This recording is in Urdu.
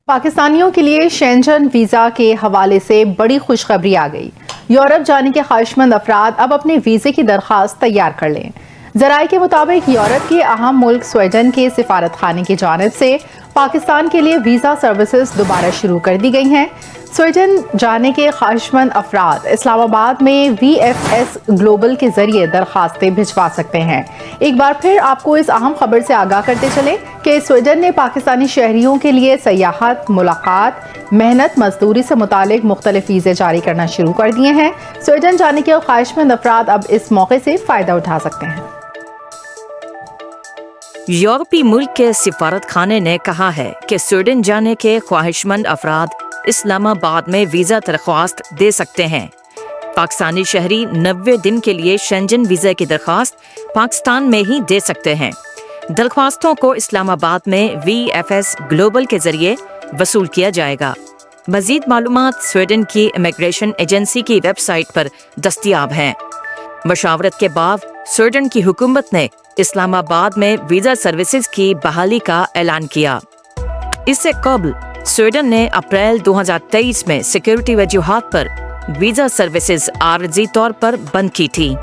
پاکستانیوں کے لیے شینجن ویزا کے حوالے سے بڑی خوشخبری آ گئی۔ یورپ جانے کے خواہشمند افراد اب اپنے ویزے کی درخواست تیار کر لیں۔ ذرائع کے مطابق یورپ کے اہم ملک سویڈن کے سفارت خانے کی جانب سے پاکستان کے لیے ویزا سروسز دوبارہ شروع کر دی گئی ہیں۔ سویڈن جانے کے خواہشمند افراد اسلام آباد میں VFS گلوبل کے ذریعے درخواستیں بھجوا سکتے ہیں۔ ایک بار پھر آپ کو اس اہم خبر سے آگاہ کرتے چلیں کہ سویڈن نے پاکستانی شہریوں کے لیے سیاحت، ملاقات، محنت مزدوری سے متعلق مختلف ویزے جاری کرنا شروع کر دیے ہیں۔ سویڈن جانے کے خواہشمند افراد اب اس موقع سے فائدہ اٹھا سکتے ہیں۔ یورپی ملک کے سفارت خانے نے کہا ہے کہ سویڈن جانے کے خواہشمند افراد اسلام آباد میں ویزا درخواست دے سکتے ہیں۔ پاکستانی شہری 90 دن کے لیے شینجن ویزا کی درخواست پاکستان میں ہی دے سکتے ہیں۔ درخواستوں کو اسلام آباد میں VFS گلوبل کے ذریعے وصول کیا جائے گا۔ مزید معلومات سویڈن کی امیگریشن ایجنسی کی ویب سائٹ پر دستیاب ہیں۔ مشاورت کے بعد سویڈن کی حکومت نے اسلام آباد میں ویزا سروسز کی بحالی کا اعلان کیا۔ اس سے قبل سویڈن نے اپریل 2023 میں سیکیورٹی وجوہات پر ویزا سروسز عارضی طور پر بند کی تھی۔